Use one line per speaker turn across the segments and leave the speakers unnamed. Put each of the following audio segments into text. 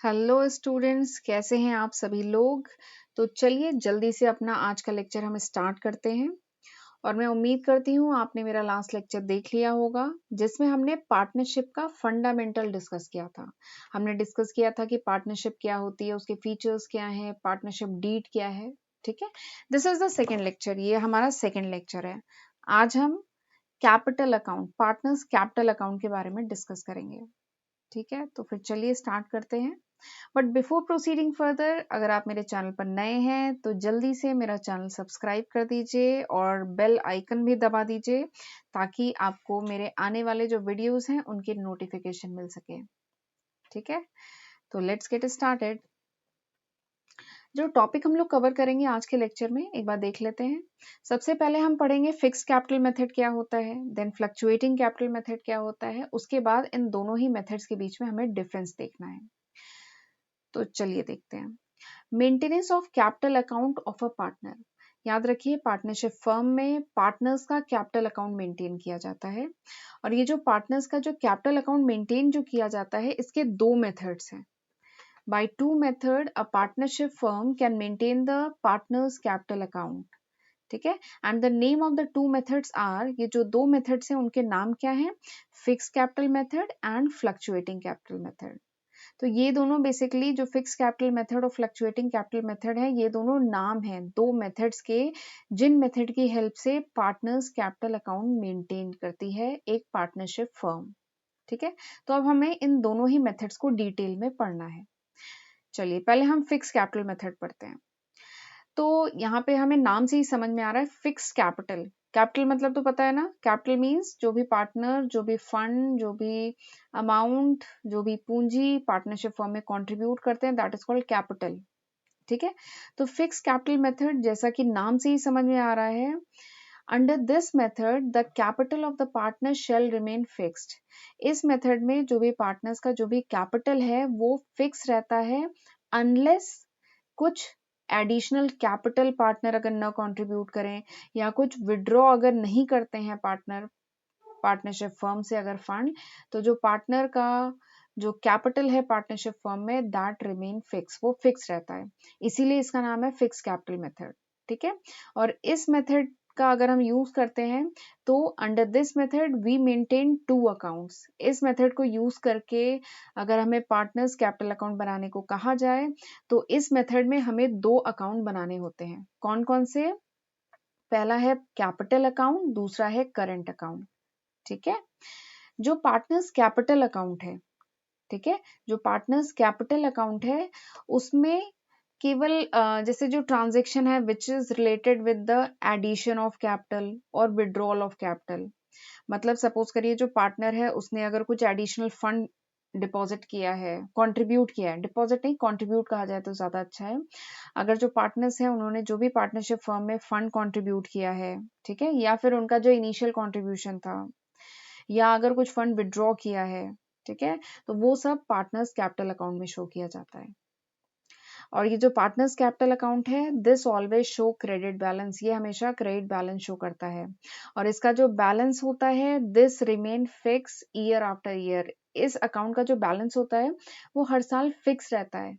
Hello students, कैसे हैं आप सभी लोग। तो चलिए जल्दी से अपना आज का लेक्चर हम स्टार्ट करते हैं। और मैं उम्मीद करती हूँ आपने मेरा लास्ट लेक्चर देख लिया होगा, जिसमें हमने पार्टनरशिप का फंडामेंटल डिस्कस किया था। हमने डिस्कस किया था कि पार्टनरशिप क्या होती है, उसके फीचर्स क्या हैं, पार्टनरशिप डीड क्या है। ठीक है, this is the second lecture, ये हमारा सेकेंड लेक्चर है। आज हम capital account, partners capital account के बारे में डिस्कस करेंगे। ठीक है, तो फिर चलिए स्टार्ट करते हैं। बट बिफोर प्रोसीडिंग फर्दर, अगर आप मेरे चैनल पर नए हैं तो जल्दी से मेरा चैनल सब्सक्राइब कर दीजिए और बेल आइकन भी दबा दीजिए, ताकि आपको मेरे आने वाले जो वीडियोस हैं उनकी नोटिफिकेशन मिल सके। ठीक है, तो लेट्स गेट स्टार्टेड। जो टॉपिक हम लोग कवर करेंगे आज के लेक्चर में, एक बार देख लेते हैं। सबसे पहले हम पढ़ेंगे फिक्स कैपिटल मेथड क्या होता है, देन फ्लक्चुएटिंग कैपिटल मेथड क्या होता है, उसके बाद इन दोनों ही मेथड्स के बीच में हमें डिफरेंस देखना है। तो चलिए देखते हैं। Maintenance of capital account of a partner. याद रखिए, पार्टनरशिप फर्म में पार्टनर्स का कैपिटल अकाउंट मेंटेन किया जाता है। और ये जो पार्टनर्स का जो कैपिटल अकाउंट मेंटेन जो किया जाता है, इसके दो मेथड्स हैं। By two method a partnership firm can maintain the partners capital account. ठीक है, and the name of the two methods are, ये जो दो मेथड्स हैं उनके नाम क्या है, fix capital method and fluctuating capital method. तो ये दोनों बेसिकली जो फिक्स कैपिटल मेथड और फ्लक्चुएटिंग कैपिटल मेथड है, ये दोनों नाम हैं दो मेथड्स के, जिन मेथड की हेल्प से पार्टनर्स कैपिटल अकाउंट मेंटेन करती है एक पार्टनरशिप फर्म। ठीक है, तो अब हमें इन दोनों ही मेथड्स को डिटेल में पढ़ना है। चलिए पहले हम फिक्स कैपिटल मेथड पढ़ते हैं। तो यहाँ पे हमें नाम से ही समझ में आ रहा है, फिक्स कैपिटल। कैपिटल मतलब तो पता है ना, कैपिटल मींस जो भी पार्टनर, जो भी फंड, जो भी अमाउंट, जो भी पूंजी पार्टनरशिप फर्म में कंट्रीब्यूट करते हैं, दैट इज कॉल्ड कैपिटल। ठीक है, तो फिक्स कैपिटल मेथड जैसा कि नाम से ही समझ में आ रहा है, under this method the capital of the partner shell remain fixed. इस मेथड में जो भी पार्टनर्स का जो भी कैपिटल है वो फिक्स रहता है, अनलेस कुछ एडिशनल कैपिटल पार्टनर अगर न कंट्रीब्यूट करें, या कुछ विड्रॉ अगर नहीं करते हैं पार्टनर पार्टनरशिप फर्म से अगर फंड, तो जो पार्टनर का जो कैपिटल है पार्टनरशिप फर्म में, दैट रिमेन फिक्स, वो फिक्स रहता है। इसीलिए इसका नाम है फिक्स कैपिटल मेथड। ठीक है, और इस मेथड का अगर हम यूज करते हैं तो under this method we maintain two accounts. इस मेथड को यूज करके अगर हमें पार्टनर्स कैपिटल अकाउंट बनाने को कहा जाए, तो इस मेथड में हमें दो अकाउंट बनाने होते हैं। कौन कौन से? पहला है कैपिटल अकाउंट, दूसरा है करंट अकाउंट। ठीक है, जो पार्टनर्स कैपिटल अकाउंट है, ठीक है, जो पार्टनर्स कैपिटल अकाउंट है, उसमें केवल जैसे जो ट्रांजेक्शन है which is related with the addition of capital और विड्रॉल ऑफ कैपिटल। मतलब सपोज करिए जो पार्टनर है उसने अगर कुछ एडिशनल फंड डिपॉजिट किया है, कंट्रीब्यूट किया है, डिपॉजिट नहीं कंट्रीब्यूट कहा जाए तो ज्यादा अच्छा है। अगर जो पार्टनर्स हैं उन्होंने जो भी पार्टनरशिप फर्म में फंड कंट्रीब्यूट किया है, ठीक है, या फिर उनका जो इनिशियल कंट्रीब्यूशन था, या अगर कुछ फंड विड्रॉ किया है, ठीक है, तो वो सब पार्टनर्स कैपिटल अकाउंट में शो किया जाता है। और ये जो पार्टनर्स कैपिटल अकाउंट है, this always show credit balance, ये हमेशा क्रेडिट बैलेंस शो करता है। और इसका जो बैलेंस होता है, this remain fix year after year. इस अकाउंट का जो बैलेंस होता है वो हर साल फिक्स रहता है,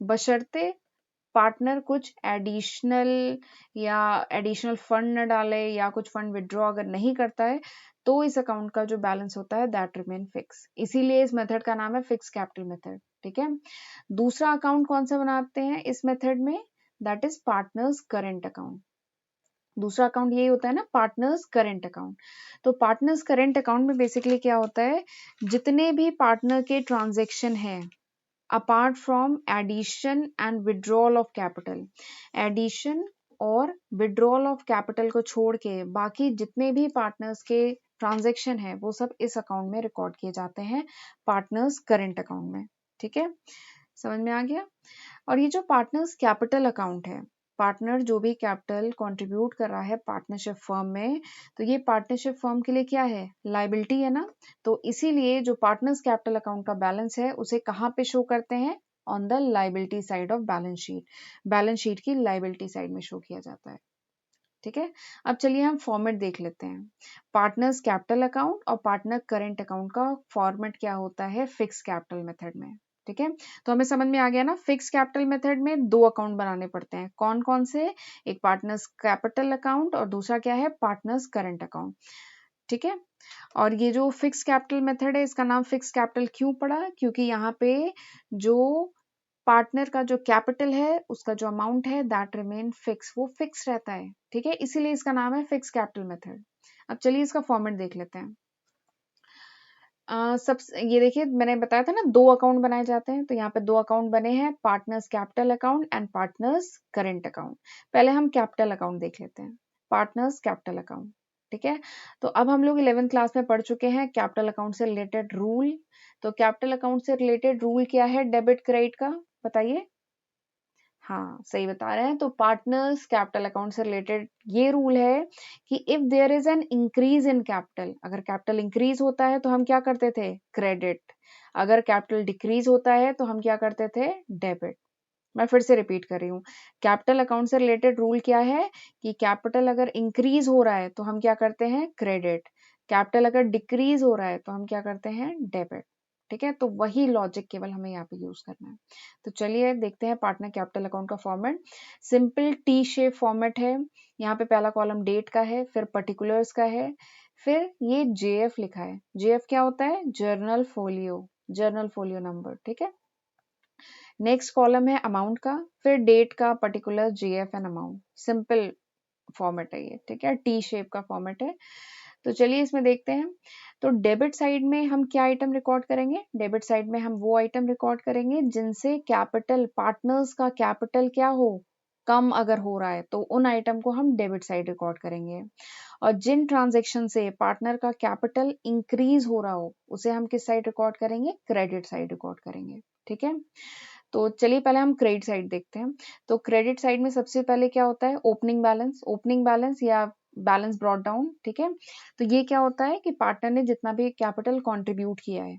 बशर्ते पार्टनर कुछ एडिशनल या एडिशनल फंड न डाले या कुछ फंड विड्रॉ अगर नहीं करता है, तो इस अकाउंट का जो बैलेंस होता है दैट रिमेन फिक्स। इसीलिए इस मेथड का नाम है फिक्स कैपिटल मेथड। ठीक है, दूसरा अकाउंट कौन सा बनाते हैं इस मेथड में, that is partners current account. दूसरा अकाउंट यही होता है ना, पार्टनर्स करेंट अकाउंट। तो पार्टनर्स करेंट अकाउंट में बेसिकली क्या होता है, जितने भी पार्टनर के ट्रांजेक्शन है apart from addition and withdrawal of capital, addition और withdrawal of capital को छोड़ के बाकी जितने भी पार्टनर्स के ट्रांजेक्शन है वो सब इस अकाउंट में रिकॉर्ड किए जाते हैं, पार्टनर्स करेंट अकाउंट में। ठीक है, समझ में आ गया। और ये जो पार्टनर्स कैपिटल अकाउंट है, पार्टनर जो भी कैपिटल कंट्रीब्यूट कर रहा है पार्टनरशिप फर्म में, तो ये पार्टनरशिप फर्म के लिए क्या है, लायबिलिटी है ना। तो इसीलिए जो पार्टनर्स कैपिटल अकाउंट का बैलेंस है उसे कहाँ पे शो करते हैं, on the liability side of balance sheet. Balance sheet की लायबिलिटी साइड में शो किया जाता है। ठीक है, अब चलिए हम फॉर्मेट देख लेते हैं। पार्टनर्स कैपिटल अकाउंट और पार्टनर करेंट अकाउंट का फॉर्मेट क्या होता है फिक्स कैपिटल मेथड में। ठीक है, तो हमें समझ में आ गया ना। फिक्स कैपिटल मेथड में 2 अकाउंट बनाने पड़ते हैं। कौन कौन से? एक पार्टनर्स कैपिटल अकाउंट और दूसरा क्या है? Partners current account. ठीक है, और ये जो फिक्स कैपिटल मेथड है इसका नाम फिक्स कैपिटल क्यों पड़ा? क्योंकि यहाँ पे जो पार्टनर का जो कैपिटल है उसका जो अमाउंट है दैट रिमेन फिक्स, वो फिक्स रहता है। ठीक है, इसीलिए इसका नाम है फिक्स कैपिटल मेथड। अब चलिए इसका फॉर्मेट देख लेते हैं। सब ये देखिए, मैंने बताया था ना 2 अकाउंट बनाए जाते हैं, तो यहाँ पे 2 अकाउंट बने हैं, partners capital account and partners current account. पहले हम कैपिटल अकाउंट देख लेते हैं, पार्टनर्स कैपिटल अकाउंट। ठीक है, तो अब हम लोग 11th क्लास में पढ़ चुके हैं कैपिटल अकाउंट से रिलेटेड रूल। तो कैपिटल अकाउंट से रिलेटेड रूल क्या है डेबिट क्रेडिट का? बताइए। हाँ, सही बता रहे हैं। तो पार्टनर्स कैपिटल अकाउंट से रिलेटेड ये रूल है कि if there is an increase in capital, अगर कैपिटल इंक्रीज होता है तो हम क्या करते थे? क्रेडिट। अगर कैपिटल डिक्रीज होता है तो हम क्या करते थे? डेबिट। मैं फिर से रिपीट कर रही हूँ, कैपिटल अकाउंट से रिलेटेड रूल क्या है कि कैपिटल अगर इंक्रीज हो रहा है तो हम क्या करते हैं? क्रेडिट। कैपिटल अगर डिक्रीज हो रहा है तो हम क्या करते हैं? डेबिट। ठीक है, तो वही लॉजिक केवल हमें यहाँ पे यूज करना है। तो चलिए देखते हैं पार्टनर कैपिटल अकाउंट का format. Simple T shape format है। यहाँ पे पहला कॉलम डेट का है, फिर पर्टिकुलर्स का है, फिर ये जेएफ लिखा है। जेएफ क्या होता है? Journal folio, journal folio number. ठीक है, नेक्स्ट कॉलम है अमाउंट का, फिर डेट का, particular, GF and amount. Simple format है ये। ठीक है, टी शेप का फॉर्मेट है। तो चलिए इसमें देखते हैं। तो डेबिट साइड में हम क्या आइटम रिकॉर्ड करेंगे? डेबिट साइड में हम वो आइटम रिकॉर्ड करेंगे जिनसे कैपिटल, पार्टनर्स का कैपिटल क्या हो? कम अगर हो रहा है तो उन आइटम को हम डेबिट साइड रिकॉर्ड करेंगे। और जिन ट्रांजेक्शन से पार्टनर का कैपिटल इंक्रीज हो रहा हो उसे हम किस साइड रिकॉर्ड करेंगे? क्रेडिट साइड रिकॉर्ड करेंगे। ठीक है, तो चलिए पहले हम क्रेडिट साइड देखते हैं। तो क्रेडिट साइड में सबसे पहले क्या होता है? Opening balance. ओपनिंग बैलेंस या बैलेंस ब्रॉट डाउन। ठीक है, तो ये क्या होता है कि पार्टनर ने जितना भी कैपिटल कंट्रीब्यूट किया है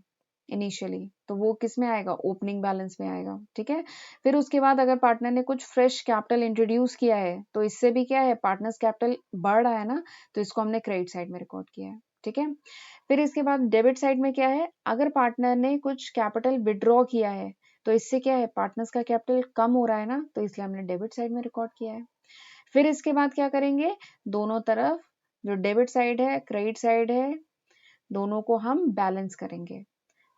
इनिशियली, तो वो किस में आएगा? ओपनिंग बैलेंस में आएगा। ठीक है, फिर उसके बाद अगर पार्टनर ने कुछ फ्रेश कैपिटल इंट्रोड्यूस किया है तो इससे भी क्या है? पार्टनर्स कैपिटल बढ़ रहा है ना, तो इसको हमने क्रेडिट साइड में रिकॉर्ड किया है। ठीक है, फिर इसके बाद डेबिट साइड में क्या है? अगर पार्टनर ने कुछ कैपिटल विड्रॉ किया है तो इससे क्या है? पार्टनर्स का कैपिटल कम हो रहा है ना, तो इसलिए हमने डेबिट साइड में रिकॉर्ड किया है। फिर इसके बाद क्या करेंगे? दोनों तरफ जो डेबिट साइड है, क्रेडिट साइड है, दोनों को हम बैलेंस करेंगे।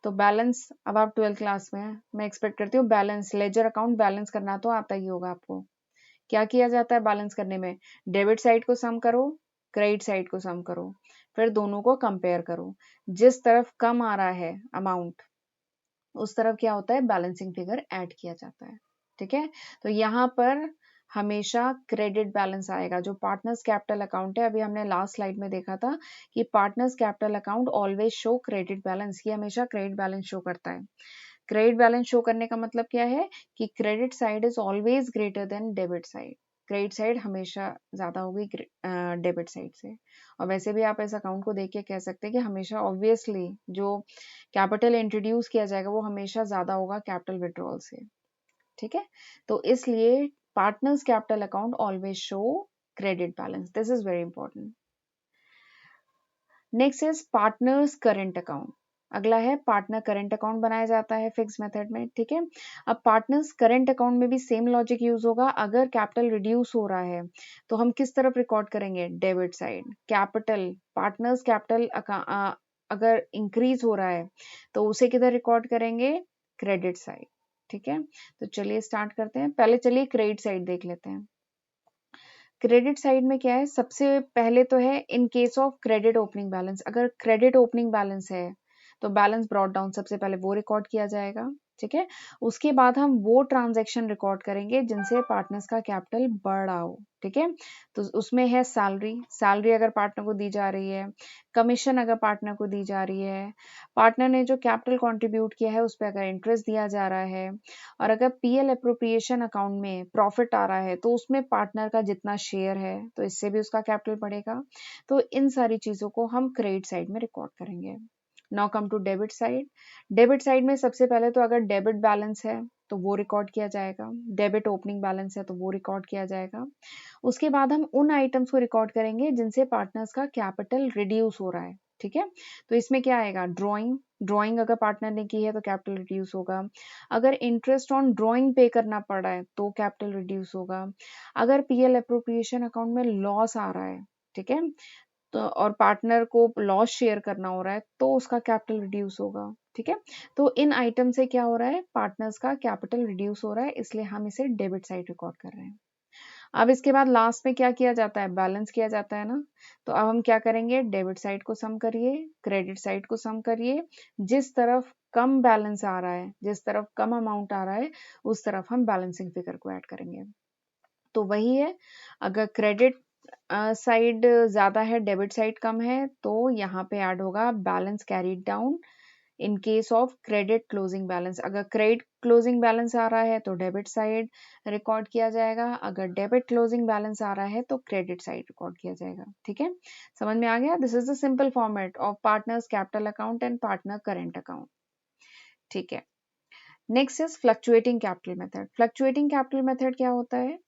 तो बैलेंस, अब आप 12th क्लास में हैं, मैं एक्सपेक्ट करती हूँ बैलेंस, लेजर अकाउंट बैलेंस करना तो आता ही होगा आपको। क्या किया जाता है बैलेंस करने में? डेबिट साइड को सम करो, क्रेडिट साइड को सम करो, फिर दोनों को कंपेयर करो। जिस तरफ कम आ रहा है अमाउंट उस तरफ क्या होता है? बैलेंसिंग फिगर ऐड किया जाता है। ठीक है, तो यहाँ पर हमेशा क्रेडिट बैलेंस आएगा। जो पार्टनर्स कैपिटल अकाउंट है, अभी हमने लास्ट स्लाइड में देखा था कि partners capital account always show credit balance, ये हमेशा क्रेडिट बैलेंस शो करता है। क्रेडिट बैलेंस शो करने का मतलब क्या है कि credit side is always greater than debit side. Credit side हमेशा ज्यादा होगी डेबिट साइड से। और वैसे भी आप इस अकाउंट को देख के कह सकते हैं कि हमेशा ऑब्वियसली जो कैपिटल इंट्रोड्यूस किया जाएगा वो हमेशा ज्यादा होगा कैपिटल विड्रॉल से। ठीक है, तो इसलिए partners capital account always show credit balance, this is very important. Next is partners current account. अगला है पार्टनर करंट अकाउंट बनाया जाता है फिक्स मेथड में। ठीक है, अब पार्टनर्स करंट अकाउंट में भी सेम लॉजिक यूज होगा। अगर कैपिटल रिड्यूस हो रहा है तो हम किस तरफ रिकॉर्ड करेंगे? Debit side. Capital, partners capital अगर इंक्रीज हो रहा है तो उसे किधर रिकॉर्ड करेंगे? Credit side. ठीक है, तो चलिए स्टार्ट करते हैं। पहले चलिए क्रेडिट साइड देख लेते हैं। क्रेडिट साइड में क्या है? सबसे पहले तो है in case of credit opening balance. अगर क्रेडिट ओपनिंग बैलेंस है तो बैलेंस ब्रॉट डाउन सबसे पहले वो रिकॉर्ड किया जाएगा। ठीक है, उसके बाद हम वो ट्रांजैक्शन रिकॉर्ड करेंगे जिनसे पार्टनर्स का कैपिटल बढ़ रहा हो। ठीक है, तो उसमें है सैलरी, सैलरी अगर पार्टनर को दी जा रही है, कमीशन अगर पार्टनर को दी जा रही है, पार्टनर ने जो कैपिटल कंट्रीब्यूट किया है उस पर अगर इंटरेस्ट दिया जा रहा है, और अगर पीएल अप्रोप्रिएशन अकाउंट में प्रॉफिट आ रहा है तो उसमें पार्टनर का जितना शेयर है तो इससे भी उसका कैपिटल बढ़ेगा। तो इन सारी चीजों को हम क्रेडिट साइड में रिकॉर्ड करेंगे। Now come to debit side. Debit side में सबसे पहले तो अगर डेबिट बैलेंस है तो वो रिकॉर्ड किया जाएगा, डेबिट ओपनिंग बैलेंस है तो वो रिकॉर्ड किया जाएगा। उसके बाद हम उन आइटम्स को रिकॉर्ड करेंगे जिनसे पार्टनर्स का कैपिटल रिड्यूस हो रहा है। ठीक है, तो इसमें क्या आएगा? ड्रॉइंग, ड्राइंग अगर पार्टनर ने की है तो कैपिटल रिड्यूस होगा। अगर इंटरेस्ट ऑन ड्राइंग पे करना पड़ा है तो कैपिटल रिड्यूस होगा। अगर पीएल अप्रोप्रिएशन अकाउंट में लॉस आ रहा है, ठीक है, तो और पार्टनर को लॉस शेयर करना हो रहा है तो उसका कैपिटल रिड्यूस होगा, ठीक है। तो इन आइटम से क्या हो रहा है, पार्टनर्स का कैपिटल रिड्यूस हो रहा है, इसलिए हम इसे डेबिट साइड रिकॉर्ड कर रहे हैं। अब इसके बाद लास्ट में क्या किया जाता है, बैलेंस किया जाता है ना। तो अब हम क्या करेंगे, डेबिट साइड को सम करिए, क्रेडिट साइड को सम करिए। जिस तरफ कम बैलेंस आ रहा है, जिस तरफ कम अमाउंट आ रहा है, उस तरफ हम बैलेंसिंग फिगर को ऐड करेंगे। तो वही है, अगर क्रेडिट साइड ज्यादा है, डेबिट साइड कम है, तो यहाँ पे ऐड होगा balance carried down in case of credit closing balance. अगर क्रेडिट क्लोजिंग बैलेंस आ रहा है तो डेबिट साइड रिकॉर्ड किया जाएगा, अगर डेबिट क्लोजिंग बैलेंस आ रहा है तो क्रेडिट साइड रिकॉर्ड किया जाएगा, ठीक है। समझ में आ गया? This is the simple format of partners capital account and partner current account, ठीक है। Next is fluctuating capital method. Fluctuating capital method क्या होता है?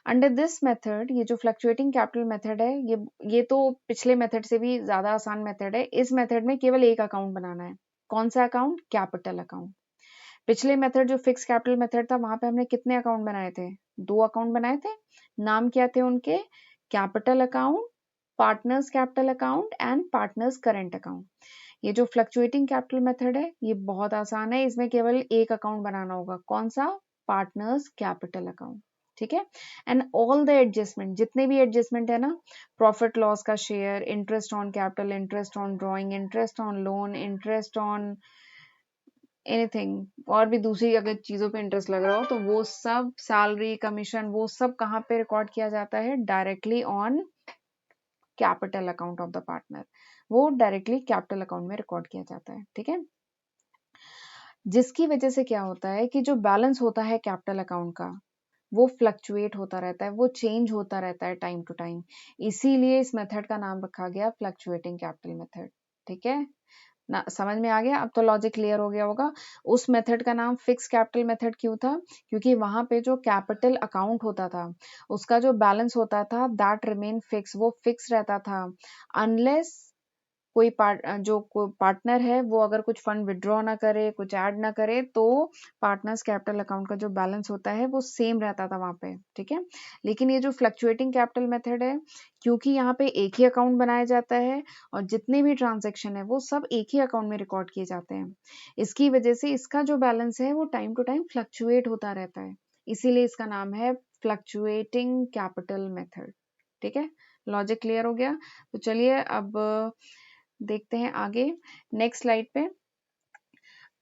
अंडर दिस मेथड, ये जो फ्लक्चुएटिंग कैपिटल मेथड है, ये तो पिछले मेथड से भी ज्यादा आसान मेथड है। इस मेथड में केवल एक अकाउंट बनाना है। कौन सा अकाउंट? Capital account. पिछले मेथड जो फिक्स कैपिटल मेथड था, वहां पे हमने कितने अकाउंट बनाए थे? 2 अकाउंट बनाए थे। नाम क्या थे उनके? Capital account, partners capital account and partners current account. ये जो फ्लक्चुएटिंग कैपिटल मेथड है, ये बहुत आसान है। इसमें केवल एक अकाउंट बनाना होगा। कौन सा? पार्टनर्स कैपिटल अकाउंट, ठीक है। एंड ऑल द एडजस्टमेंट, जितने भी एडजस्टमेंट है ना, प्रॉफिट लॉस का share, interest on capital, interest on drawing, interest on loan, interest on anything, और भी दूसरी अगर चीजों पे इंटरेस्ट लग रहा हो, तो वो सब, सैलरी, कमीशन, वो सब कहाँ पे रिकॉर्ड किया जाता है? Directly on capital account of the partner. वो डायरेक्टली कैपिटल अकाउंट में रिकॉर्ड किया जाता है, ठीक है। जिसकी वजह से क्या होता है कि जो बैलेंस होता है कैपिटल अकाउंट का, वो फ्लक्चुएट होता रहता है, वो चेंज होता रहता है टाइम टू टाइम। इसीलिए इस मेथड का नाम रखा गया फ्लक्चुएटिंग कैपिटल मेथड, ठीक है ना। समझ में आ गया? अब तो लॉजिक क्लियर हो गया होगा। उस मेथड का नाम फिक्स कैपिटल मेथड क्यों था? क्योंकि वहां पे जो कैपिटल अकाउंट होता था, उसका जो बैलेंस होता था, दैट रिमेन फिक्स, वो फिक्स रहता था। अनलेस कोई पार्टनर है, वो अगर कुछ फंड विड्रॉ ना करे, कुछ ऐड ना करे, तो पार्टनर्स कैपिटल अकाउंट का जो बैलेंस होता है वो सेम रहता था वहां पे, ठीक है। लेकिन ये जो फ्लक्चुएटिंग कैपिटल मेथड है, क्योंकि यहाँ पे एक ही अकाउंट बनाया जाता है और जितने भी ट्रांजेक्शन है वो सब एक ही अकाउंट में रिकॉर्ड किए जाते हैं, इसकी वजह से इसका जो बैलेंस है वो टाइम टू टाइम फ्लक्चुएट होता रहता है। इसीलिए इसका नाम है फ्लक्चुएटिंग कैपिटल मेथड, ठीक है। लॉजिक क्लियर हो गया? तो चलिए अब देखते हैं आगे नेक्स्ट स्लाइड पे।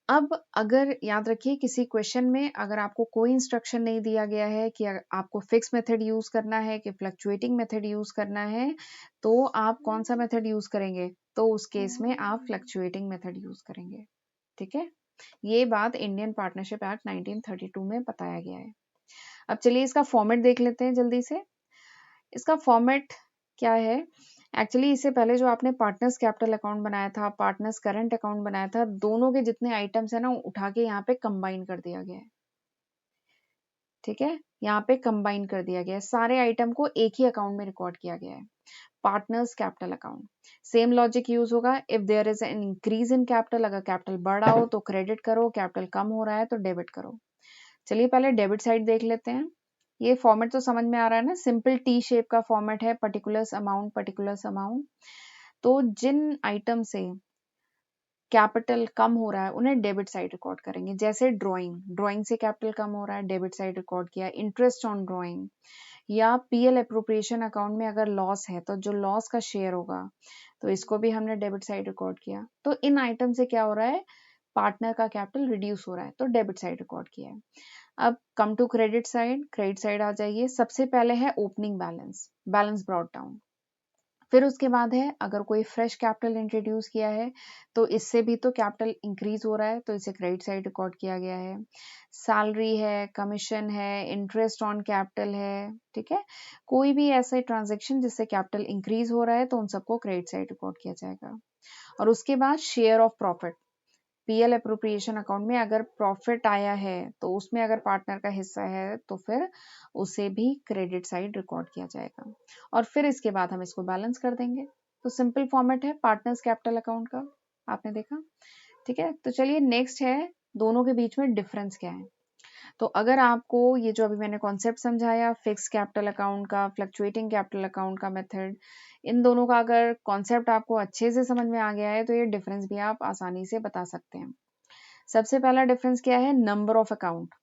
अब अगर याद रखिए, किसी क्वेश्चन में अगर आपको कोई इंस्ट्रक्शन नहीं दिया गया है कि आपको फिक्स मेथड यूज करना है कि फ्लक्चुएटिंग मेथड यूज करना है, तो आप कौन सा मेथड यूज करेंगे? तो उस केस में आप फ्लक्चुएटिंग मेथड यूज करेंगे, ठीक है। ये बात इंडियन पार्टनरशिप एक्ट 1932 में बताया गया है। अब चलिए इसका फॉर्मेट देख लेते हैं जल्दी से। इसका फॉर्मेट क्या है? एक्चुअली इससे पहले जो आपने पार्टनर्स कैपिटल अकाउंट बनाया था, पार्टनर्स करंट अकाउंट बनाया था, दोनों के जितने आइटम्स है ना, उठा के यहाँ पे कंबाइन कर दिया गया है, ठीक है। यहाँ पे कंबाइन कर दिया गया है, सारे आइटम को एक ही अकाउंट में रिकॉर्ड किया गया है, partners capital account. Same logic use होगा। If there is an increase in capital, अगर कैपिटल बढ़ा हो तो क्रेडिट करो, कैपिटल कम हो रहा है तो डेबिट करो। चलिए पहले डेबिट साइड देख लेते हैं। ये फॉर्मेट तो समझ में आ रहा है ना, सिंपल टी शेप का फॉर्मेट है, पर्टिकुलर्स अमाउंट, पर्टिकुलर्स अमाउंट। तो जिन आइटम से कैपिटल कम हो रहा है उन्हें डेबिट साइड रिकॉर्ड करेंगे। जैसे ड्राइंग, ड्राइंग से कैपिटल कम हो रहा है, डेबिट साइड रिकॉर्ड किया। इंटरेस्ट ऑन ड्राइंग या पीएल अप्रोप्रिएशन अकाउंट में अगर लॉस है तो जो लॉस का शेयर होगा, तो इसको भी हमने डेबिट साइड रिकॉर्ड किया। तो इन आइटम से क्या हो रहा है, पार्टनर का कैपिटल रिड्यूस हो रहा है, तो डेबिट साइड रिकॉर्ड किया है। अब come to credit side, credit side आ जाइए। सबसे पहले है opening balance, balance brought down. फिर उसके बाद है अगर कोई फ्रेश कैपिटल इंट्रोड्यूस किया है, तो इससे भी तो कैपिटल इंक्रीज हो रहा है, तो इसे क्रेडिट साइड रिकॉर्ड किया गया है। सैलरी है, कमीशन है, इंटरेस्ट ऑन कैपिटल है, ठीक है। कोई भी ऐसा ट्रांजेक्शन जिससे कैपिटल इंक्रीज हो रहा है, तो उन सबको क्रेडिट साइड रिकॉर्ड किया जाएगा। और उसके बाद share of profit, PL appropriation account में अगर प्रॉफिट आया है तो उसमें अगर पार्टनर का हिस्सा है तो फिर उसे भी क्रेडिट साइड रिकॉर्ड किया जाएगा। और फिर इसके बाद हम इसको बैलेंस कर देंगे। तो सिंपल फॉर्मेट है पार्टनर्स कैपिटल अकाउंट का, आपने देखा। ठीक है। तो चलिए नेक्स्ट है दोनों के बीच में डिफरेंस क्या है। तो अगर आपको ये जो अभी मैंने कॉन्सेप्ट समझाया फिक्स कैपिटल अकाउंट का, फ्लक्चुएटिंग कैपिटल अकाउंट का मेथड, इन दोनों का अगर कॉन्सेप्ट आपको अच्छे से समझ में आ गया है तो ये डिफरेंस भी आप आसानी से बता सकते हैं। सबसे पहला डिफरेंस क्या है, नंबर ऑफ अकाउंट।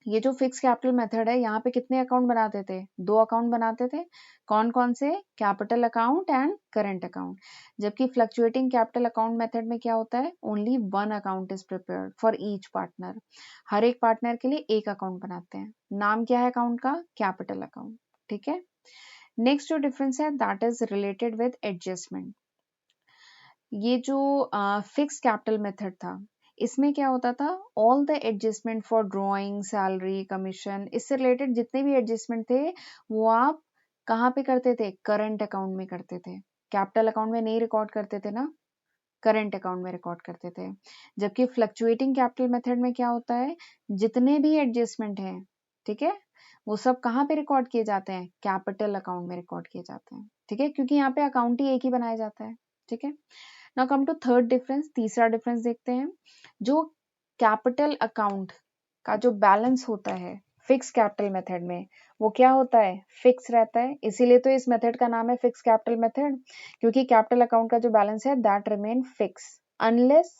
ये जो फिक्स कैपिटल मेथड है यहाँ पे कितने अकाउंट बनाते थे, 2 अकाउंट बनाते थे। कौन कौन से, capital account and current account. जबकि फ्लक्चुएटिंग कैपिटल अकाउंट मेथड में क्या होता है, only 1 account is prepared for each partner. हर एक पार्टनर के लिए एक अकाउंट बनाते हैं। नाम क्या है अकाउंट का, कैपिटल अकाउंट। ठीक है। नेक्स्ट जो डिफरेंस है that is related with adjustment. ये जो फिक्स कैपिटल मेथड था इसमें क्या होता था, all the adjustment for drawing, salary, commission, इससे रिलेटेड जितने भी एडजस्टमेंट थे वो आप कहाँ पे करते थे, करंट अकाउंट में करते थे। कैपिटल अकाउंट में नहीं रिकॉर्ड करते थे ना, करंट अकाउंट में रिकॉर्ड करते थे। जबकि फ्लक्चुएटिंग कैपिटल मेथड में क्या होता है, जितने भी एडजस्टमेंट हैं, ठीक है, वो सब कहाँ पे रिकॉर्ड किए जाते हैं, कैपिटल अकाउंट में रिकॉर्ड किए जाते हैं। ठीक है, क्योंकि यहाँ पे अकाउंट ही एक ही बनाया जाता है। ठीक है। Now come to third difference, तीसरा डिफरेंस देखते हैं। जो कैपिटल अकाउंट का जो बैलेंस होता है फिक्स कैपिटल मेथड में, वो क्या होता है, फिक्स रहता है। इसीलिए तो इस मेथड का नाम है फिक्स कैपिटल मेथड, क्योंकि कैपिटल अकाउंट का जो बैलेंस है दैट रिमेन फिक्स अनलेस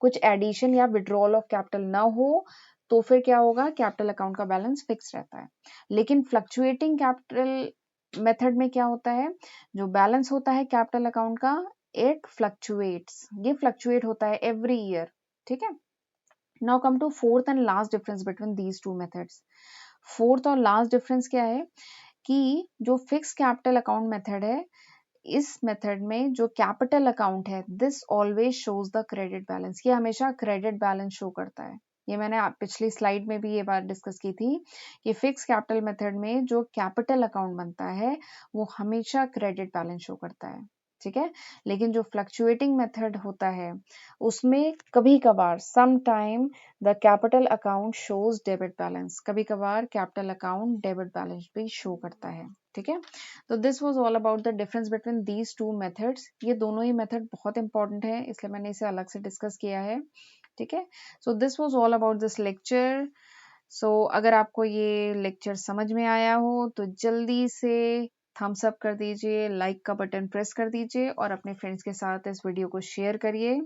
कुछ एडिशन या विड्रॉल ऑफ कैपिटल ना हो, तो फिर क्या होगा, कैपिटल अकाउंट का बैलेंस फिक्स रहता है। लेकिन फ्लक्चुएटिंग कैपिटल मेथड में क्या होता है, जो बैलेंस होता है कैपिटल अकाउंट का, इट फ्लक्चुएट्स, ये फ्लक्चुएट होता है एवरी ईयर। ठीक है। Now come to fourth and last difference between these two methods. Fourth और लास्ट डिफरेंस क्या है कि जो फिक्स कैपिटल अकाउंट मेथड है, इस मेथड में जो कैपिटल अकाउंट है this always shows the credit balance, ये हमेशा क्रेडिट बैलेंस शो करता है। ये मैंने पिछली स्लाइड में भी ये बात डिस्कस की थी कि फिक्स कैपिटल मेथड में जो कैपिटल अकाउंट बनता है वो हमेशा क्रेडिट बैलेंस शो करता है। ठीक है। लेकिन जो फ्लक्चुएटिंग मेथड होता है उसमें कभी कभार some time the capital account shows debit balance, कभी कभार कैपिटल अकाउंट डेबिट बैलेंस भी शो करता है। ठीक है। तो this was all about the difference between these two methods. ये दोनों ही मेथड बहुत इंपॉर्टेंट है इसलिए मैंने इसे अलग से डिस्कस किया है। ठीक है। So this was all about this lecture. So अगर आपको ये लेक्चर समझ में आया हो तो जल्दी से थम्स अप कर दीजिए, लाइक का बटन प्रेस कर दीजिए और अपने फ्रेंड्स के साथ इस वीडियो को शेयर करिए।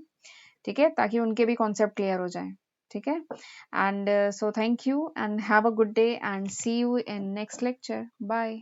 ठीक है, ताकि उनके भी कॉन्सेप्ट क्लियर हो जाए। ठीक है। And so thank you and have a good day and see you in next lecture. Bye.